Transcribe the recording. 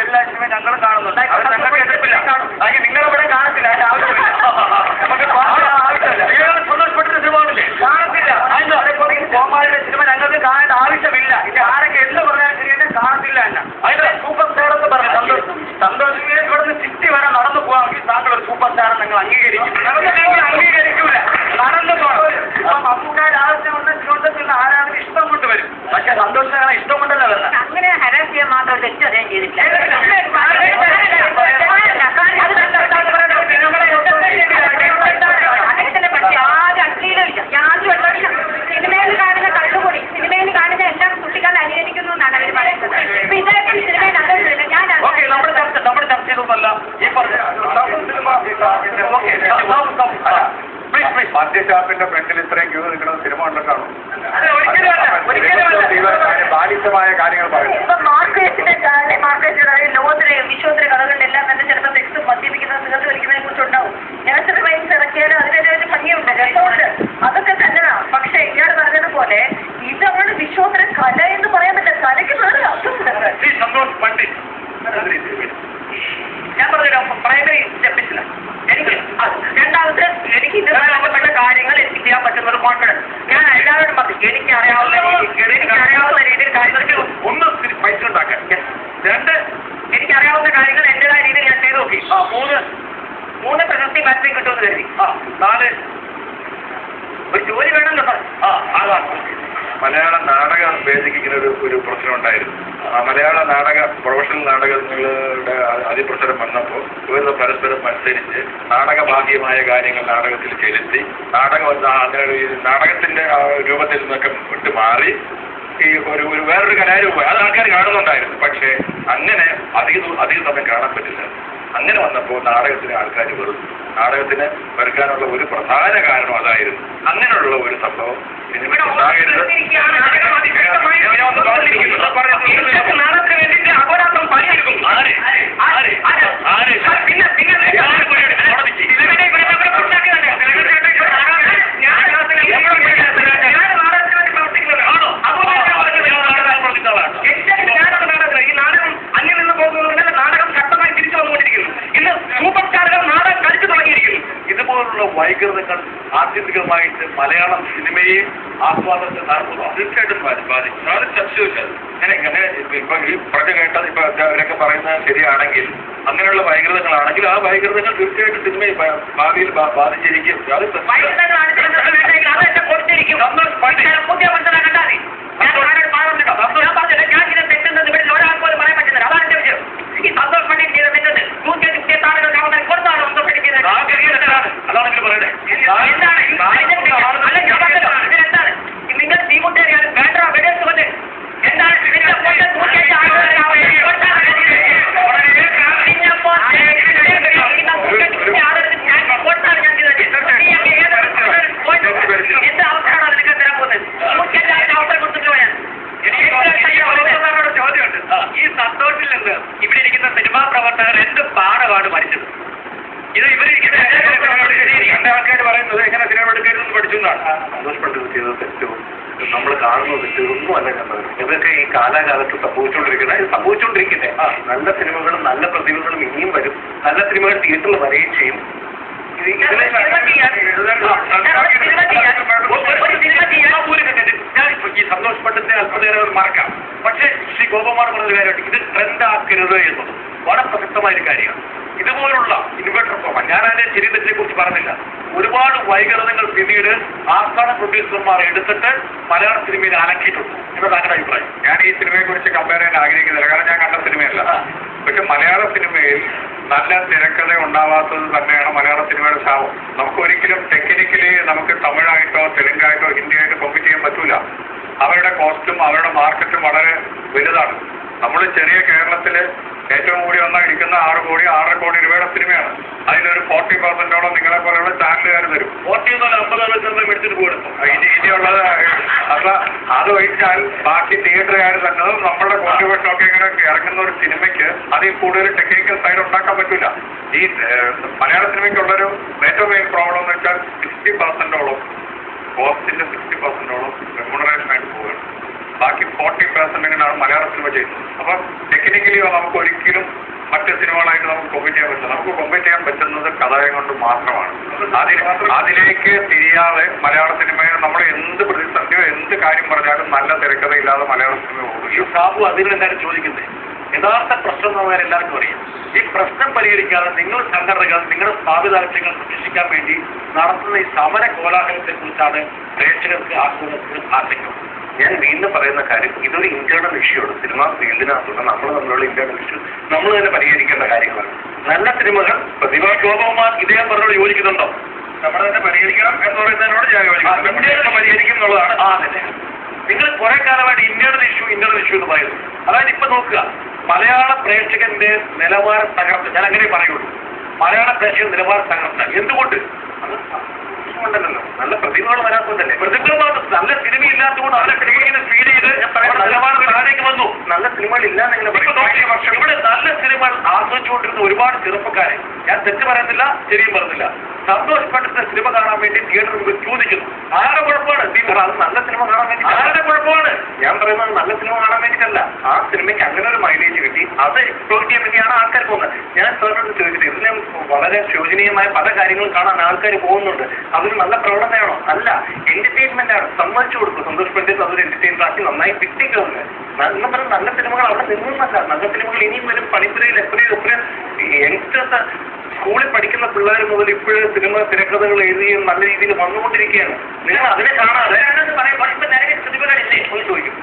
എല്ലാ സിനിമയും ഞങ്ങളും കാണുന്നുണ്ട്. ഞങ്ങൾക്ക് എതിർപ്പില്ല. നിങ്ങളിവിടെ കാണത്തില്ല, അതിന്റെ ആവശ്യമില്ല. നമുക്ക് ആവശ്യമില്ല. സന്തോഷപ്പെട്ട സിനിമ കാണില്ലേ? കാണത്തില്ല. കോമാളിയുടെ സിനിമ ഞങ്ങൾക്ക് കാണേണ്ട ആവശ്യമില്ല. ഇത് ആരൊക്കെ എന്ത് പറഞ്ഞാലും ശരിയെന്നെ കാണത്തില്ല തന്നെ. അതിന്റെ സൂപ്പർ സ്റ്റാർ എന്ന് പറഞ്ഞു സന്തോഷ് ഇവിടുന്ന് സിറ്റി വരെ നടന്നു പോകാമെങ്കിൽ താങ്കൾ ഒരു സൂപ്പർ സ്റ്റാർ നിങ്ങൾ അംഗീകരിക്കും. അംഗീകരിക്കൂല. നടന്നു പോകണം. ഇപ്പൊ മമ്മൂക്കാരുടെ ആവശ്യമുണ്ട്. ജീവിതത്തിൽ നിന്ന് ആരാധന ഇഷ്ടം കൊണ്ട് വരും. പക്ഷെ സന്തോഷമാണ് ഇഷ്ടം കൊണ്ടല്ല വരുന്നത്. അങ്ങനെ ഹരാസ് ചെയ്യാൻ മാത്രം തെറ്റ് അദ്ദേഹം ചെയ്തിട്ടില്ല. അദ്ദേഹത്തിനെ പറ്റി യാതൊരു അശ്ലീലമില്ല, യാതൊരു വെള്ളമില്ല. സിനിമയിൽ കാണുന്ന കള്ളുകൂടി, സിനിമയിൽ കാണുന്ന എല്ലാം കുട്ടികൾ അനുകരിക്കുന്നു എന്നാണ് അവർ പറയുന്നത്. ഇപ്പൊ ഇതൊക്കെ സിനിമയിൽ അനുഭവിച്ചില്ല. ഞാൻ നമ്മുടെ ചർച്ച ചെയ്തൊന്നല്ല ഈ പറഞ്ഞ മദ്യഷാപ്പിന്റെ ഫ്രണ്ടിൽ ഇത്രയും ക്യൂ നിൽക്കുന്ന സിനിമ കണ്ടിട്ടാണോ? ബാലിശമായ കാര്യങ്ങൾ പറയുന്നത്. ലോകത്തിലെ വിശ്വത്തിലെ കഥകളിലെല്ലാം തന്നെ ചിലപ്പോൾ സെക്സ് മദ്യപിക്കുന്നത് സിഗരറ്റ് വലിക്കുന്നതിനെ കുറിച്ചുണ്ടാവും. നേച്ചർ വൈൻസ് ഇറക്കിയാലും അതിൻ്റെ ഒരു ഭംഗിയുണ്ട്, രസമുണ്ട്, അതൊക്കെ തന്നെയാണ്. പക്ഷെ ഇയാൾ പറഞ്ഞതുപോലെ ഇതാണ് വിശ്വത്തിലെ കല എന്ന് പറയാൻ പറ്റില്ല. കലയ്ക്ക് വേറെ അർത്ഥമുണ്ട്. സന്തോഷ് പണ്ഡിറ്റ് ഞാൻ പറഞ്ഞില്ല, പ്രൈമറി സ്റ്റെപ്പില്ല. എനിക്ക് രണ്ടാമത്തെ എനിക്ക് ഇതുമായി ബന്ധപ്പെട്ട കാര്യങ്ങൾ എനിക്ക് ചെയ്യാൻ പറ്റുന്ന ഒരു കോൺഫിഡൻസ്. ഞാൻ എല്ലാവരോടും പറഞ്ഞു എനിക്കറിയാവുന്ന രീതിയിൽ കാര്യങ്ങൾക്ക് ഒന്ന് പൈസ ഉണ്ടാക്കാൻ. രണ്ട്, എനിക്കറിയാവുന്ന കാര്യങ്ങൾ എന്റേതായ രീതിയിൽ ഞാൻ ചെയ്തു നോക്കി. മൂന്ന് പ്രശസ്തി ബാറ്ററി കിട്ടുമെന്ന് കരുതി. നാല്, ഒരു ജോലി വേണമല്ലോ സാർ. അതാണ് മലയാള നാടക വേദിക്ക് ഒരു പ്രശ്നം ഉണ്ടായിരുന്നു. മലയാള നാടക പ്രൊഫഷണൽ നാടകങ്ങളുടെ അതിപ്രസരം വന്നപ്പോൾ ഇവരുടെ പരസ്പരം മത്സരിച്ച് നാടകഭാഗ്യമായ കാര്യങ്ങൾ നാടകത്തിൽ ചെലുത്തി നാടകത്തിന്റെ രൂപത്തിൽ നിന്നൊക്കെ വിട്ട് മാറി ഈ ഒരു വേറൊരു കലാരൂപം അത് ആൾക്കാർ കാണുന്നുണ്ടായിരുന്നു. പക്ഷേ അങ്ങനെ അധികം സമയം കാണാൻ പറ്റില്ല. അങ്ങനെ വന്നപ്പോൾ നാടകത്തിന് ആൾക്കാർ വെറുതെ. നാടകത്തിന് വെറുക്കാനുള്ള ഒരു പ്രധാന കാരണം അതായിരുന്നു. അങ്ങനെയുള്ള ഒരു സംഭവം വൈകൃതങ്ങൾ ആത്യന്തികമായിട്ട് മലയാളം സിനിമയെയും ആസ്വാദനത്തെ നടത്തുന്നു. തീർച്ചയായിട്ടും ബാധിക്കും. അത് ചർച്ചയില്ല. അങ്ങനെ ഇപ്പൊ ഈ പറഞ്ഞു കേട്ടത് ഇപ്പൊ അവരൊക്കെ പറയുന്നത് ശരിയാണെങ്കിൽ അങ്ങനെയുള്ള വൈകൃതങ്ങളാണെങ്കിൽ ആ വൈകൃതങ്ങൾ തീർച്ചയായിട്ടും സിനിമയെ ഭാവിയിൽ ബാധിച്ചിരിക്കും. അതാണെങ്കിൽ പറയണേ നിങ്ങൾ തീമുട്ടേറിയാലും വേണ്ട വെടിവെച്ച് കൊണ്ട് എന്താണ് എന്ത് അവസരമാണ് നിങ്ങൾക്ക് തരാൻ പോകുന്നത്? അവസരം കൊടുത്തിട്ട് പോയാൽ ചോദ്യമുണ്ട്. ഈ സന്തോഷിൽ നിന്ന് ഇവിടെ ഇരിക്കുന്ന സിനിമാ പ്രവർത്തകർ എന്ത് പാഠമാണ് പഠിച്ചത്? ഇത് ഇവരിരിക്കുന്ന എന്റെ ആൾക്കാർ പറയുന്നത് എങ്ങനെ സിനിമ എടുക്കരുതെന്ന് പഠിച്ചു എന്നാണ്. സന്തോഷപ്പെട്ടത് ചെയ്തത് തെറ്റും നമ്മൾ കാണുന്നത് തെറ്റൊന്നും അല്ല ഞാൻ പറയുന്നത്. ഇതൊക്കെ ഈ കാലാകാലത്ത് സംഭവിച്ചുകൊണ്ടിരിക്കുന്നത്. നല്ല സിനിമകളും നല്ല പ്രതിഭകളും ഇനിയും വരും. നല്ല സിനിമകൾ തിയേറ്ററിൽ വരികയും ചെയ്യും. ഈ സന്തോഷപ്പെട്ടതിന്റെ അല്പനേരം മറക്കാം. പക്ഷേ ശ്രീ ഗോപകുമാർ പറഞ്ഞ കാര്യമായിട്ട് ഇത് ട്രെൻഡ് ആക്കരുത് എന്നത് വളരെ പ്രസക്തമായ ഒരു കാര്യമാണ്. ഇതുപോലുള്ള ഇൻവെർട്ടർ ഫോമ ഞാൻ അതിന്റെ ചരിത്രത്തെ കുറിച്ച് പറഞ്ഞില്ല. ഒരുപാട് വൈകൃതങ്ങൾ പിന്നീട് ആസ്ഥാന പ്രൊഡ്യൂസർമാർ എടുത്തിട്ട് മലയാള സിനിമയിൽ അലക്കിയിട്ടുണ്ട്. എന്നതാണ് താങ്കളുടെ അഭിപ്രായം? ഞാൻ ഈ സിനിമയെ കുറിച്ച് കമ്പയർ ചെയ്യാൻ ആഗ്രഹിക്കുന്നില്ല, കാരണം ഞാൻ കണ്ട സിനിമയല്ല. പക്ഷെ മലയാള സിനിമയിൽ നല്ല തിരക്കഥ ഉണ്ടാവാത്തത് തന്നെയാണ് മലയാള സിനിമയുടെ ശാപം. നമുക്ക് ഒരിക്കലും ടെക്നിക്കലി നമുക്ക് തമിഴായിട്ടോ തെലുങ്കായിട്ടോ ഹിന്ദിയായിട്ടോ കോമ്പീറ്റ് ചെയ്യാൻ പറ്റൂല. അവരുടെ കോസ്റ്റും അവരുടെ മാർക്കറ്റും വളരെ വലുതാണ്. നമ്മൾ ചെറിയ കേരളത്തില് ഏറ്റവും കൂടി വന്നാൽ ഇരിക്കുന്ന 6 കോടി 6.5 കോടി രൂപയുടെ സിനിമയാണ്. അതിലൊരു 40% നിങ്ങളെ പോലെയുള്ള ചാനലുകാർ തരും. 40-50% എടുത്തിട്ട് കൊടുക്കും. ഇനിയുള്ളത് അപ്പൊ അത് ഒഴിച്ചാൽ ബാക്കി തിയേറ്ററുകാർ തന്നെ നമ്മളുടെ കോൺട്രിബ്യൂഷൻ ഒക്കെ ഇങ്ങനെ ഇറങ്ങുന്ന ഒരു സിനിമയ്ക്ക് അതിൽ കൂടുതൽ ടെക്നിക്കൽ സൈഡ് ഉണ്ടാക്കാൻ പറ്റില്ല. ഈ മലയാള സിനിമയ്ക്കുള്ളൊരു ഏറ്റവും മെയിൻ പ്രോബ്ലം എന്ന് വെച്ചാൽ 60%ഓളം കോസ്റ്റിന്റെ 60%ഓളം റെമ്യൂണറേഷൻ ആയിട്ട് പോവുകയാണ്. ബാക്കി 40% മലയാള സിനിമ ചെയ്യുന്നത്. അപ്പം ടെക്നിക്കലി നമുക്ക് ഒരിക്കലും മറ്റ് സിനിമകളായിട്ട് നമുക്ക് കോമ്പീറ്റ് ചെയ്യാൻ പറ്റില്ല. നമുക്ക് കോമ്പീറ്റ് ചെയ്യാൻ പറ്റുന്നത് കഥയം കൊണ്ട് മാത്രമാണ്. അതിലേക്ക് തിരിയാതെ മലയാള സിനിമയിൽ നമ്മൾ എന്ത് പ്രതിസന്ധിയോ എന്ത് കാര്യം പറഞ്ഞാലും നല്ല തിരക്കഥയില്ലാതെ മലയാള സിനിമ ഓടില്ല. സാബു അതിനെല്ലാവരും ചോദിക്കുന്നത് യഥാർത്ഥ പ്രശ്നം എന്ന് എല്ലാവർക്കും അറിയാം. ഈ പ്രശ്നം പരിഹരിക്കാതെ നിങ്ങൾ സംഘടനകൾ നിങ്ങളുടെ സ്ഥാപിതാലക്ഷ്യങ്ങൾ സംരക്ഷിക്കാൻ വേണ്ടി നടത്തുന്ന ഈ സമര കോലാഹലത്തെ കുറിച്ചാണ് പ്രേക്ഷകർക്ക് ആശങ്ക. ഞാൻ വീണ്ടും പറയുന്ന കാര്യം, ഇതൊരു ഇന്റേണൽ ഇഷ്യൂ ആണ്. സിനിമാ ഫീൽഡിനകത്തുള്ള നമ്മൾ തമ്മിലുള്ള ഇന്റേണൽ ഇഷ്യൂ നമ്മൾ തന്നെ പരിഹരിക്കേണ്ട കാര്യങ്ങളാണ്. നല്ല സിനിമകൾ പ്രതിഭാ ഗോപകുമാർ ഇദ്ദേഹം പറഞ്ഞോട് യോജിക്കുന്നുണ്ടോ? നമ്മൾ തന്നെ പരിഹരിക്കണം എന്ന് പറയുന്നതിനോട് ഞാൻ യോജിക്കുന്നു. പരിഹരിക്കും എന്നുള്ളതാണ്. നിങ്ങൾ കുറെ കാലമായിട്ട് ഇന്റേണൽ ഇഷ്യൂ എന്ന് പറയുന്നു. അതായത് ഇപ്പൊ നോക്കുക, മലയാള പ്രേക്ഷകന്റെ നിലവാരം തകർത്ത്, ഞാൻ അങ്ങനെ പറയുള്ളൂ, മലയാള പ്രേക്ഷകൻ നിലവാരം തകർത്ത എന്തുകൊണ്ട്? ണ്ടല്ലോ നല്ല പ്രതിഭകൾ വരാത്തതല്ലേ. പ്രതിഭകൾ നല്ല സിനിമ ഇല്ലാത്തതുകൊണ്ട് അവരെ ഫീഡ് ചെയ്ത് നിലവാരം താഴേക്ക് വന്നു. നല്ല സിനിമകൾ ഇല്ലാന്നെങ്കിലും ഇവിടെ നല്ല സിനിമകൾ ആസ്വദിച്ചുകൊണ്ടിരുന്ന ഒരുപാട് ചെറുപ്പക്കാരെ, ഞാൻ തെറ്റ് പറയുന്നില്ല ശരിയും പറയുന്നില്ല, സന്തോഷപ്പെട്ടിട്ട് സിനിമ കാണാൻ വേണ്ടി തിയേറ്ററിൽ മുമ്പിൽ ചോദിക്കുന്നു. ആരുടെ കുഴപ്പമാണ്? അത് നല്ല സിനിമ കാണാൻ വേണ്ടി ആരുടെ കുഴപ്പമാണ്? ഞാൻ പറയുന്നത് നല്ല സിനിമ കാണാൻ വേണ്ടിയിട്ടല്ല. ആ സിനിമയ്ക്ക് അങ്ങനെ ഒരു മൈലേജ് കിട്ടി, അത് എക്സ്പ്ലോർ ചെയ്യാൻ വേണ്ടിയാണ് ആൾക്കാർ പോകുന്നത്. ഞാൻ സാറിനോട് ചോദിച്ചത്, ഇതിന് വളരെ ശോചനീയമായ പല കാര്യങ്ങളും കാണാൻ ആൾക്കാർ പോകുന്നുണ്ട്. അതൊരു നല്ല പ്രവണതയാണോ? അല്ല, എന്റർടൈൻമെന്റ് ആണ്. സമ്മതിച്ചു കൊടുക്കും, സന്തോഷപ്പെട്ടിട്ട് അതൊരു എന്റർടൈൻമെന്റ് ആക്കി നന്നായി കിട്ടിക്കുന്നത്. എന്ന് പറഞ്ഞാൽ നല്ല സിനിമകൾ അവിടെ നിന്നല്ല. നല്ല സിനിമകൾ ഇനിയും വരും. പണിപ്പുരയിൽ എപ്പോഴും യങ്സ്റ്റേഴ്സ് സ്കൂളിൽ പഠിക്കുന്ന പിള്ളേർ മുതൽ ഇപ്പോഴും സിനിമ തിരക്കഥകൾ എഴുതിയും നല്ല രീതിയിൽ വന്നുകൊണ്ടിരിക്കുകയാണ്. നിങ്ങൾ അതിനെ കാണാതെ പറയുമ്പോൾ ഇപ്പൊ നിലവിൽ സിനിമകളില്ലേ ചോദിക്കും.